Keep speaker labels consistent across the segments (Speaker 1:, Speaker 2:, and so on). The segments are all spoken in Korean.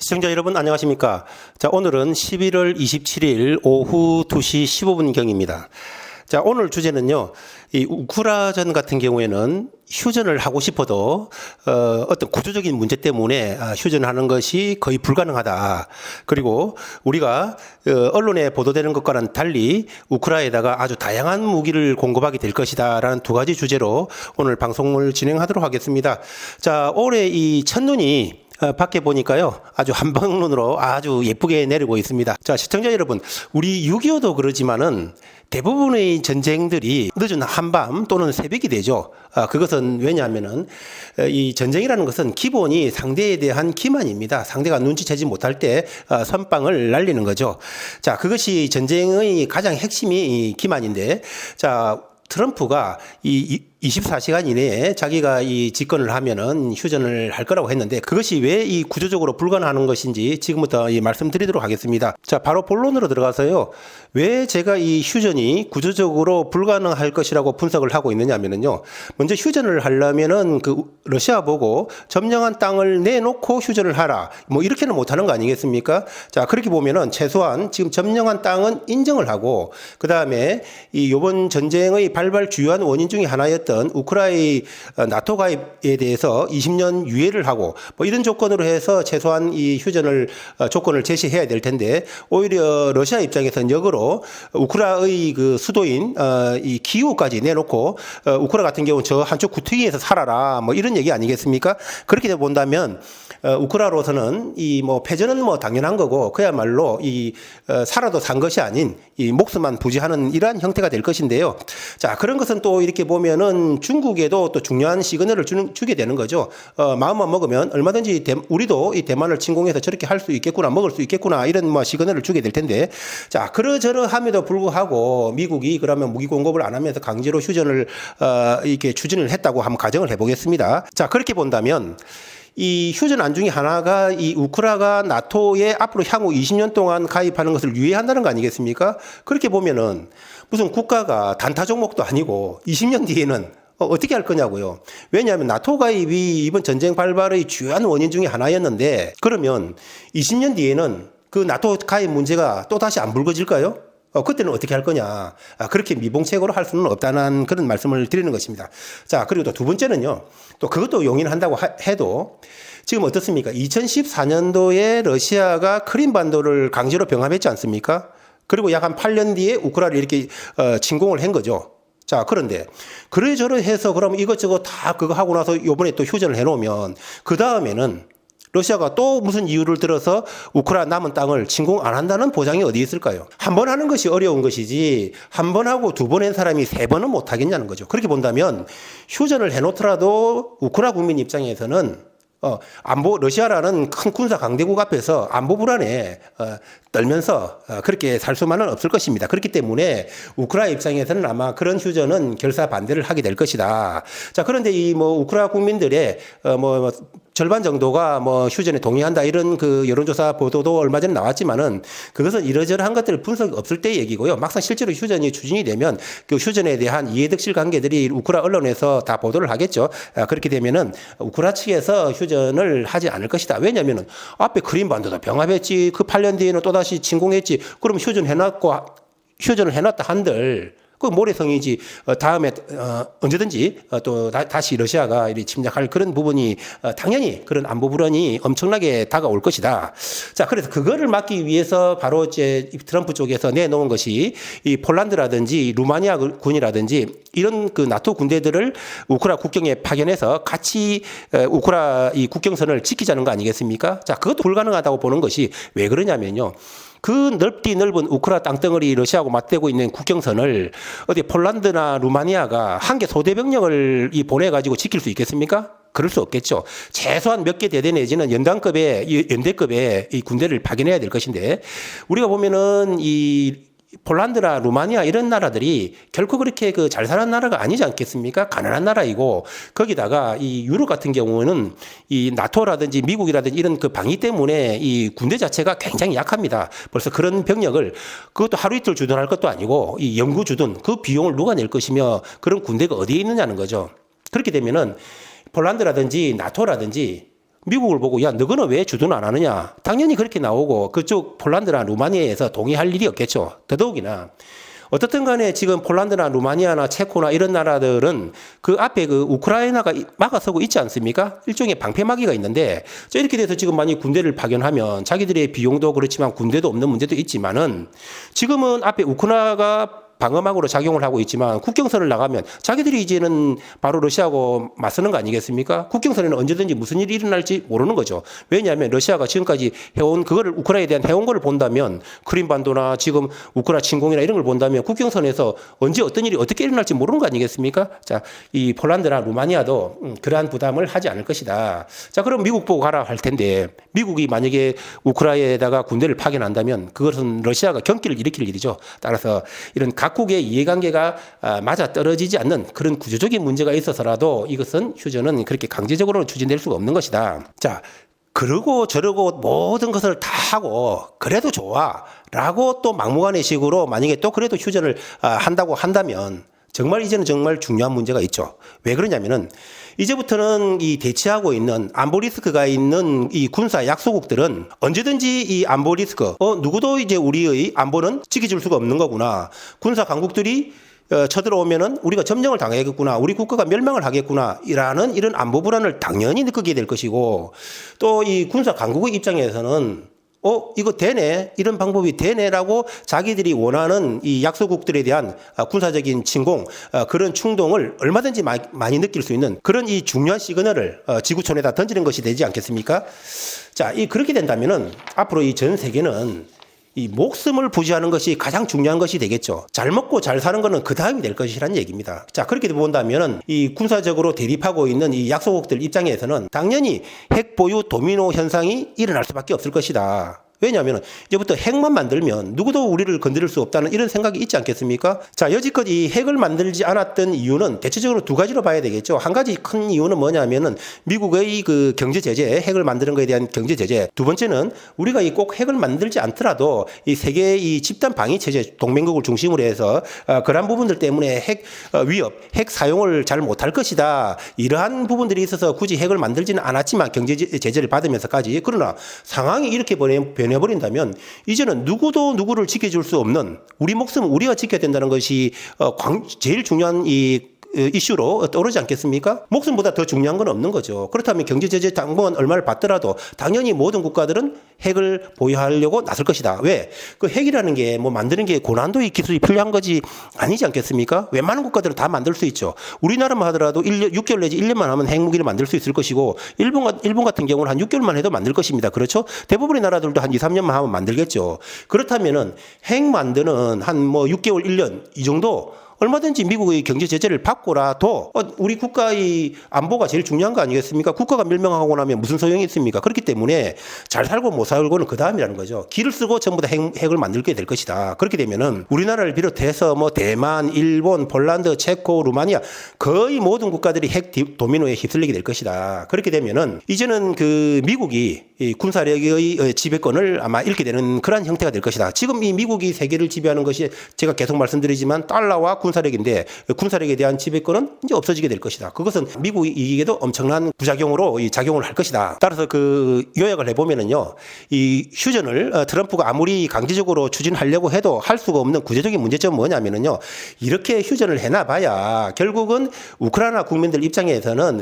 Speaker 1: 시청자 여러분 안녕하십니까? 자, 오늘은 11월 27일 오후 2시 15분경입니다. 자, 오늘 주제는요. 이 우크라전 같은 경우에는 휴전을 하고 싶어도 어떤 구조적인 문제 때문에 휴전하는 것이 거의 불가능하다. 그리고 우리가 언론에 보도되는 것과는 달리 우크라이나에다가 아주 다양한 무기를 공급하게 될 것이다라는 두 가지 주제로 오늘 방송을 진행하도록 하겠습니다. 자, 올해 이 첫눈이 밖에 보니까요, 아주 한방눈으로 아주 예쁘게 내리고 있습니다. 자, 시청자 여러분, 우리 6.25도 그러지만은 대부분의 전쟁들이 늦은 한밤 또는 새벽이 되죠. 그것은 왜냐하면은 이 전쟁이라는 것은 기본이 상대에 대한 기만입니다. 상대가 눈치채지 못할 때 선빵을 날리는 거죠. 자, 그것이 전쟁의 가장 핵심이 기만인데, 자, 트럼프가 이 24시간 이내에 자기가 이 집권을 하면은 휴전을 할 거라고 했는데 그것이 왜 이 구조적으로 불가능한 것인지 지금부터 말씀드리도록 하겠습니다. 자, 바로 본론으로 들어가서요. 왜 제가 이 휴전이 구조적으로 불가능할 것이라고 분석을 하고 있느냐면요. 먼저 휴전을 하려면은 그 러시아 보고 점령한 땅을 내놓고 휴전을 하라. 뭐 이렇게는 못 하는 거 아니겠습니까? 자, 그렇게 보면은 최소한 지금 점령한 땅은 인정을 하고 그다음에 이 요번 전쟁의 발발 주요한 원인 중에 하나였던 우크라이나 나토 가입에 대해서 20년 유예를 하고 뭐 이런 조건으로 해서 최소한 이 휴전을 조건을 제시해야 될 텐데 오히려 러시아 입장에서는 역으로 우크라이나의 그 수도인 이 키이우까지 내놓고 우크라 같은 경우 저 한쪽 구퉁이에서 살아라 뭐 이런 얘기 아니겠습니까? 그렇게 본다면 우크라로서는 이 뭐 패전은 뭐 당연한 거고 그야말로 이 살아도 산 것이 아닌 이 목숨만 부지하는 이러한 형태가 될 것인데요. 자, 그런 것은 또 이렇게 보면은 중국에도 또 중요한 시그널을 주게 되는 거죠. 마음만 먹으면 얼마든지 우리도 이 대만을 침공해서 저렇게 할 수 있겠구나, 먹을 수 있겠구나 이런 뭐 시그널을 주게 될 텐데, 자, 그러저러함에도 불구하고 미국이 그러면 무기 공급을 안 하면서 강제로 휴전을 이렇게 추진을 했다고 한번 가정을 해보겠습니다. 자, 그렇게 본다면. 이 휴전 안 중에 하나가 이 우크라가 나토에 앞으로 향후 20년 동안 가입하는 것을 유예한다는 거 아니겠습니까? 그렇게 보면은 무슨 국가가 단타 종목도 아니고 20년 뒤에는 어떻게 할 거냐고요. 왜냐하면 나토 가입이 이번 전쟁 발발의 주요한 원인 중에 하나였는데 그러면 20년 뒤에는 그 나토 가입 문제가 또 다시 안 불거질까요? 그때는 어떻게 할 거냐. 그렇게 미봉책으로 할 수는 없다는 그런 말씀을 드리는 것입니다. 자, 그리고 또 두 번째는요. 또 그것도 용인한다고 해도 지금 어떻습니까? 2014년도에 러시아가 크림반도를 강제로 병합했지 않습니까? 그리고 약 한 8년 뒤에 우크라이나를 이렇게 침공을 한 거죠. 자, 그런데 그래저래 해서 그럼 이것저것 다 그거 하고 나서 요번에 또 휴전을 해놓으면 그 다음에는 러시아가 또 무슨 이유를 들어서 우크라이나 남은 땅을 침공 안 한다는 보장이 어디 있을까요? 한 번 하는 것이 어려운 것이지 한 번 하고 두 번 한 사람이 세 번은 못 하겠냐는 거죠. 그렇게 본다면 휴전을 해놓더라도 우크라이나 국민 입장에서는 러시아라는 큰 군사 강대국 앞에서 안보 불안에 떨면서 그렇게 살 수만은 없을 것입니다. 그렇기 때문에 우크라이나 입장에서는 아마 그런 휴전은 결사 반대를 하게 될 것이다. 자, 그런데 이 뭐 우크라이나 국민들의 절반 정도가 뭐 휴전에 동의한다 이런 그 여론조사 보도도 얼마 전에 나왔지만은 그것은 이러저러한 것들 분석이 없을 때 얘기고요. 막상 실제로 휴전이 추진이 되면 그 휴전에 대한 이해득실 관계들이 우크라이나 언론에서 다 보도를 하겠죠. 그렇게 되면은 우크라이나 측에서 휴전을 하지 않을 것이다. 왜냐면은 앞에 크림반도도 병합했지. 그 8년 뒤에는 또다시 침공했지. 그럼 휴전을 해놨다 한들 그 모래성이지 다음에 언제든지 또 다시 러시아가 침략할 그런 부분이 당연히 그런 안보 불안이 엄청나게 다가올 것이다. 자, 그래서 그거를 막기 위해서 바로 이제 트럼프 쪽에서 내놓은 것이 이 폴란드라든지 루마니아 군이라든지 이런 그 나토 군대들을 우크라이나 국경에 파견해서 같이 우크라이나 이 국경선을 지키자는 거 아니겠습니까? 자, 그것도 불가능하다고 보는 것이 왜 그러냐면요. 그 넓은 우크라이나 땅덩어리 러시아하고 맞대고 있는 국경선을 어디 폴란드나 루마니아가 한 개 소대병력을 보내가지고 지킬 수 있겠습니까? 그럴 수 없겠죠. 최소한 몇 개 대대 내지는 연대급의 이 군대를 파견해야 될 것인데 우리가 보면은 이 폴란드나 루마니아 이런 나라들이 결코 그렇게 그 잘 사는 나라가 아니지 않겠습니까? 가난한 나라이고 거기다가 이 유럽 같은 경우는 이 나토라든지 미국이라든지 이런 그 방위 때문에 이 군대 자체가 굉장히 약합니다. 벌써 그런 병력을 그것도 하루 이틀 주둔할 것도 아니고 이 영구 주둔 그 비용을 누가 낼 것이며 그런 군대가 어디에 있느냐는 거죠. 그렇게 되면은 폴란드라든지 나토라든지 미국을 보고 야 너거는 왜 주둔 안 하느냐 당연히 그렇게 나오고 그쪽 폴란드나 루마니아에서 동의할 일이 없겠죠. 더더욱이나 어떻든 간에 지금 폴란드나 루마니아나 체코나 이런 나라들은 그 앞에 그 우크라이나가 막아서고 있지 않습니까? 일종의 방패막이가 있는데 이렇게 돼서 지금 만약 군대를 파견하면 자기들의 비용도 그렇지만 군대도 없는 문제도 있지만은 지금은 앞에 우크라이나가 방어막으로 작용을 하고 있지만 국경선을 나가면 자기들이 이제는 바로 러시아하고 맞서는 거 아니겠습니까? 국경선에는 언제든지 무슨 일이 일어날지 모르는 거죠. 왜냐하면 러시아가 지금까지 해온 그거를 우크라이나에 대한 해온 거를 본다면 크림반도나 지금 우크라이나 침공이나 이런 걸 본다면 국경선에서 언제 어떤 일이 어떻게 일어날지 모르는 거 아니겠습니까? 자, 이 폴란드나 루마니아도 그러한 부담을 하지 않을 것이다. 자, 그럼 미국 보고 가라 할 텐데 미국이 만약에 우크라이나에다가 군대를 파견한다면 그것은 러시아가 경기를 일으킬 일이죠. 따라서 이런 각국의 이해관계가 맞아 떨어지지 않는 그런 구조적인 문제가 있어서라도 이것은 휴전은 그렇게 강제적으로 추진될 수가 없는 것이다. 자, 그러고 저러고 모든 것을 다 하고 그래도 좋아 라고 또 막무가내식으로 만약에 또 그래도 휴전을 한다고 한다면 정말 이제는 정말 중요한 문제가 있죠. 왜 그러냐면은 이제부터는 이 대치하고 있는 안보 리스크가 있는 이 군사 약소국들은 언제든지 이 안보 리스크, 누구도 이제 우리의 안보는 지켜줄 수가 없는 거구나. 군사 강국들이 쳐들어오면은 우리가 점령을 당하겠구나. 우리 국가가 멸망을 하겠구나. 이라는 이런 안보 불안을 당연히 느끼게 될 것이고 또 이 군사 강국의 입장에서는 이거 되네. 이런 방법이 되네라고 자기들이 원하는 이 약소국들에 대한 군사적인 침공, 그런 충동을 얼마든지 많이 느낄 수 있는 그런 이 중요한 시그널을 지구촌에다 던지는 것이 되지 않겠습니까? 자, 그렇게 된다면은 앞으로 이 전 세계는 이 목숨을 부지하는 것이 가장 중요한 것이 되겠죠. 잘 먹고 잘 사는 것은 그 다음이 될 것이라는 얘기입니다. 자, 그렇게 본다면은 이 군사적으로 대립하고 있는 이 약소국들 입장에서는 당연히 핵 보유 도미노 현상이 일어날 수밖에 없을 것이다. 왜냐하면 이제부터 핵만 만들면 누구도 우리를 건드릴 수 없다는 이런 생각이 있지 않겠습니까? 자, 여지껏 이 핵을 만들지 않았던 이유는 대체적으로 두 가지로 봐야 되겠죠. 한 가지 큰 이유는 뭐냐면은 미국의 그 경제 제재, 핵을 만드는 것에 대한 경제 제재. 두 번째는 우리가 꼭 핵을 만들지 않더라도 이 세계의 이 집단 방위 체제 동맹국을 중심으로 해서 그러한 부분들 때문에 핵 위협, 핵 사용을 잘 못할 것이다. 이러한 부분들이 있어서 굳이 핵을 만들지는 않았지만 경제 제재를 받으면서까지 그러나 상황이 이렇게 변해버린다면 이제는 누구도 누구를 지켜줄 수 없는 우리 목숨은 우리가 지켜야 된다는 것이 제일 중요한 이슈로 떠오르지 않겠습니까? 목숨보다 더 중요한 건 없는 거죠. 그렇다면 경제 제재 당분 얼마를 받더라도 당연히 모든 국가들은 핵을 보유하려고 나설 것이다. 왜? 그 핵이라는 게 뭐 만드는 게 고난도의 기술이 필요한 거지 아니지 않겠습니까? 웬만한 국가들은 다 만들 수 있죠. 우리나라만 하더라도 6개월 내지 1년만 하면 핵무기를 만들 수 있을 것이고 일본 같은 경우는 한 6개월만 해도 만들 것입니다. 그렇죠? 대부분의 나라들도 한 2, 3년만 하면 만들겠죠. 그렇다면은 핵 만드는 한 뭐 6개월, 1년 이 정도 얼마든지 미국의 경제 제재를 받고라도 우리 국가의 안보가 제일 중요한 거 아니겠습니까? 국가가 멸망하고 나면 무슨 소용이 있습니까? 그렇기 때문에 잘 살고 못 살고는 그 다음이라는 거죠. 길을 쓰고 전부 다 핵을 만들게 될 것이다. 그렇게 되면은 우리나라를 비롯해서 뭐 대만, 일본, 폴란드, 체코, 루마니아 거의 모든 국가들이 핵 도미노에 휩쓸리게 될 것이다. 그렇게 되면은 이제는 그 미국이 이 군사력의 지배권을 아마 잃게 되는 그런 형태가 될 것이다. 지금 이 미국이 세계를 지배하는 것이 제가 계속 말씀드리지만 달러와 군사력인데 군사력에 대한 지배권은 이제 없어지게 될 것이다. 그것은 미국 이익에도 엄청난 부작용으로 작용을 할 것이다. 따라서 그 요약을 해보면은요, 이 휴전을 트럼프가 아무리 강제적으로 추진하려고 해도 할 수가 없는 구체적인 문제점은 뭐냐면은요, 이렇게 휴전을 해놔봐야 결국은 우크라이나 국민들 입장에서는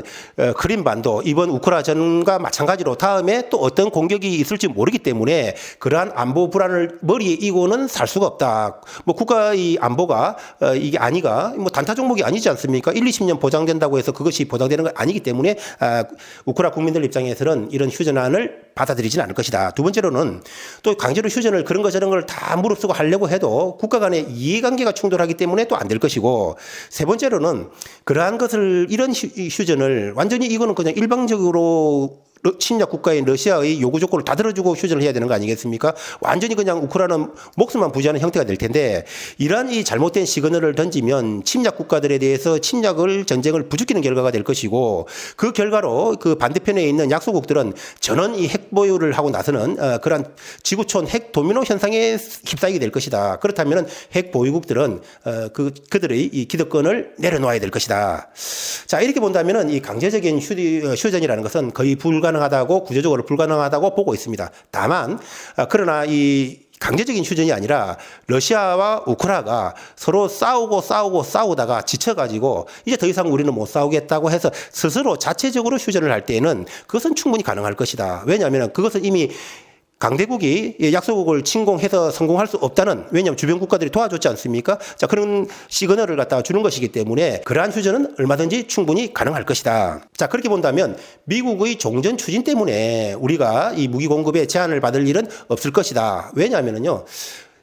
Speaker 1: 크림반도 이번 우크라전과 마찬가지로 다음에 또 어떤 공격이 있을지 모르기 때문에 그러한 안보 불안을 머리에 이고는 살 수가 없다. 뭐 국가의 안보가 이게 아니가 뭐 단타 종목이 아니지 않습니까? 1, 20년 보장된다고 해서 그것이 보장되는 건 아니기 때문에 우크라이나 국민들 입장에서는 이런 휴전안을 받아들이지는 않을 것이다. 두 번째로는 또 강제로 휴전을 그런 거 저런 걸 다 무릅쓰고 하려고 해도 국가 간의 이해관계가 충돌하기 때문에 또 안 될 것이고, 세 번째로는 그러한 것을 이런 휴전을 완전히 이거는 그냥 일방적으로 침략 국가인 러시아의 요구 조건을 다 들어주고 휴전을 해야 되는 거 아니겠습니까? 완전히 그냥 우크라이나는 목숨만 부지하는 형태가 될 텐데, 이러한 이 잘못된 시그널을 던지면 침략 국가들에 대해서 전쟁을 부추기는 결과가 될 것이고, 그 결과로 그 반대편에 있는 약소국들은 전원 이 핵 보유를 하고 나서는 그러한 지구촌 핵 도미노 현상에 휩싸이게 될 것이다. 그렇다면 핵 보유국들은 그들의 이 기득권을 내려놓아야 될 것이다. 자, 이렇게 본다면은 이 강제적인 휴전이라는 것은 거의 불가능 불가능하다고 구조적으로 불가능하다고 보고 있습니다. 다만 그러나 이 강제적인 휴전이 아니라 러시아와 우크라이나가 서로 싸우다가 지쳐가지고 이제 더 이상 우리는 못 싸우겠다고 해서 스스로 자체적으로 휴전을 할 때에는 그것은 충분히 가능할 것이다. 왜냐하면 그것은 이미 강대국이 약소국을 침공해서 성공할 수 없다는, 왜냐하면 주변 국가들이 도와줬지 않습니까? 자, 그런 시그널을 갖다가 주는 것이기 때문에 그러한 휴전은 얼마든지 충분히 가능할 것이다. 자, 그렇게 본다면 미국의 종전 추진 때문에 우리가 이 무기 공급에 제한을 받을 일은 없을 것이다. 왜냐하면요,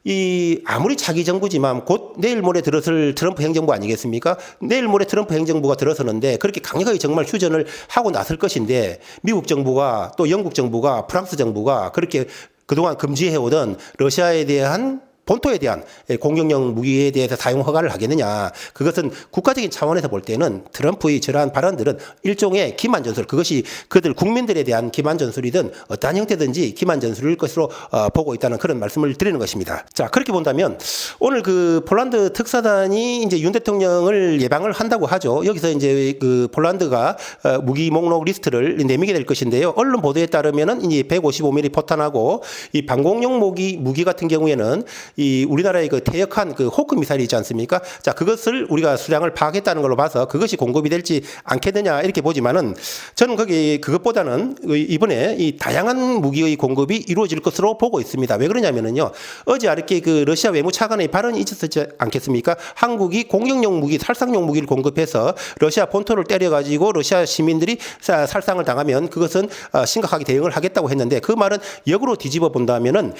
Speaker 1: 이 아무리 차기 정부지만 곧 내일 모레 들어설 트럼프 행정부 아니겠습니까? 내일 모레 트럼프 행정부가 들어서는데 그렇게 강력하게 정말 휴전을 하고 나설 것인데, 미국 정부가 또 영국 정부가 프랑스 정부가 그렇게 그동안 금지해오던 러시아에 대한 본토에 대한 공격용 무기에 대해서 사용 허가를 하겠느냐. 그것은 국가적인 차원에서 볼 때는 트럼프의 저러한 발언들은 일종의 기만 전술, 그것이 그들 국민들에 대한 기만 전술이든 어떠한 형태든지 기만 전술일 것으로 보고 있다는 그런 말씀을 드리는 것입니다. 자, 그렇게 본다면 오늘 그 폴란드 특사단이 이제 윤 대통령을 예방을 한다고 하죠. 여기서 이제 그 폴란드가 무기 목록 리스트를 내미게 될 것인데요. 언론 보도에 따르면은 이제 155mm 포탄하고 이 방공용 무기 같은 경우에는 이 우리나라의 그 퇴역한 그 호크 미사일이 있지 않습니까? 자, 그것을 우리가 수량을 파악했다는 걸로 봐서 그것이 공급이 될지 않겠느냐 이렇게 보지만은, 저는 그것보다는 이번에 이 다양한 무기의 공급이 이루어질 것으로 보고 있습니다. 왜 그러냐면은요, 어제 아랫게 그 러시아 외무차관의 발언이 있었지 않겠습니까? 한국이 공격용 무기, 살상용 무기를 공급해서 러시아 본토를 때려가지고 러시아 시민들이 살상을 당하면 그것은 심각하게 대응을 하겠다고 했는데, 그 말은 역으로 뒤집어 본다면은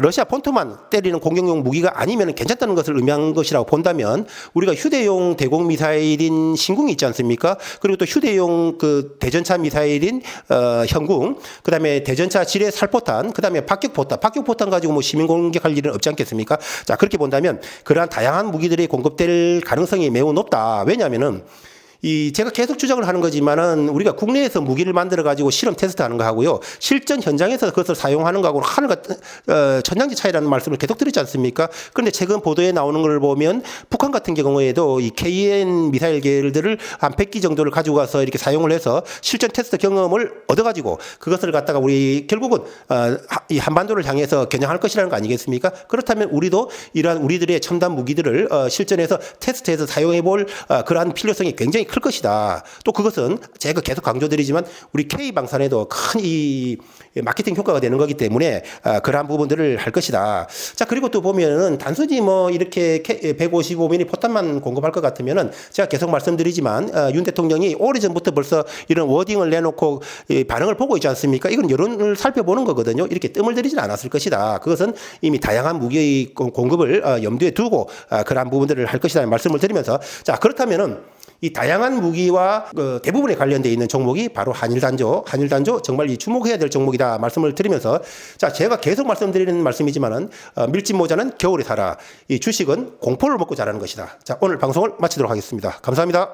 Speaker 1: 러시아 본토만 때리는 공격용 무기가 아니면 괜찮다는 것을 의미한 것이라고 본다면, 우리가 휴대용 대공 미사일인 신궁이 있지 않습니까? 그리고 또 휴대용 그 대전차 미사일인 현궁, 그다음에 대전차 지뢰 살포탄, 그다음에 박격포탄 가지고 뭐 시민 공격할 일은 없지 않겠습니까? 자, 그렇게 본다면 그러한 다양한 무기들이 공급될 가능성이 매우 높다. 왜냐하면은 제가 계속 주장을 하는 거지만은 우리가 국내에서 무기를 만들어 가지고 실험 테스트하는 거 하고요, 실전 현장에서 그것을 사용하는 거하고 하늘과 천냥지 차이라는 말씀을 계속 드리지 않습니까? 그런데 최근 보도에 나오는 걸 보면 북한 같은 경우에도 이 KN 미사일 계열들을 한 100기 정도를 가지고 가서 이렇게 사용을 해서 실전 테스트 경험을 얻어가지고 그것을 갖다가 우리 결국은 이 한반도를 향해서 겨냥할 것이라는 거 아니겠습니까? 그렇다면 우리도 이러한 우리들의 첨단 무기들을 실전에서 테스트해서 사용해 볼 그러한 필요성이 굉장히 클 것이다. 또 그것은 제가 계속 강조드리지만 우리 K방산에도 큰 이 마케팅 효과가 되는 거기 때문에 그러한 부분들을 할 것이다. 자, 그리고 또 보면은 단순히 뭐 이렇게 155mm 포탄만 공급할 것 같으면은 제가 계속 말씀드리지만 윤 대통령이 오래전부터 벌써 이런 워딩을 내놓고 반응을 보고 있지 않습니까? 이건 여론을 살펴보는 거거든요. 이렇게 뜸을 들이지는 않았을 것이다. 그것은 이미 다양한 무기의 공급을 염두에 두고 그러한 부분들을 할 것이라는 말씀을 드리면서, 자, 그렇다면은 이 다양한 무기와 대부분에 관련되어 있는 종목이 바로 한일단조 정말 이 주목해야 될 종목이다 말씀을 드리면서, 자, 제가 계속 말씀드리는 말씀이지만은 밀짚 모자는 겨울에 살아. 이 주식은 공포를 먹고 자라는 것이다. 자, 오늘 방송을 마치도록 하겠습니다. 감사합니다.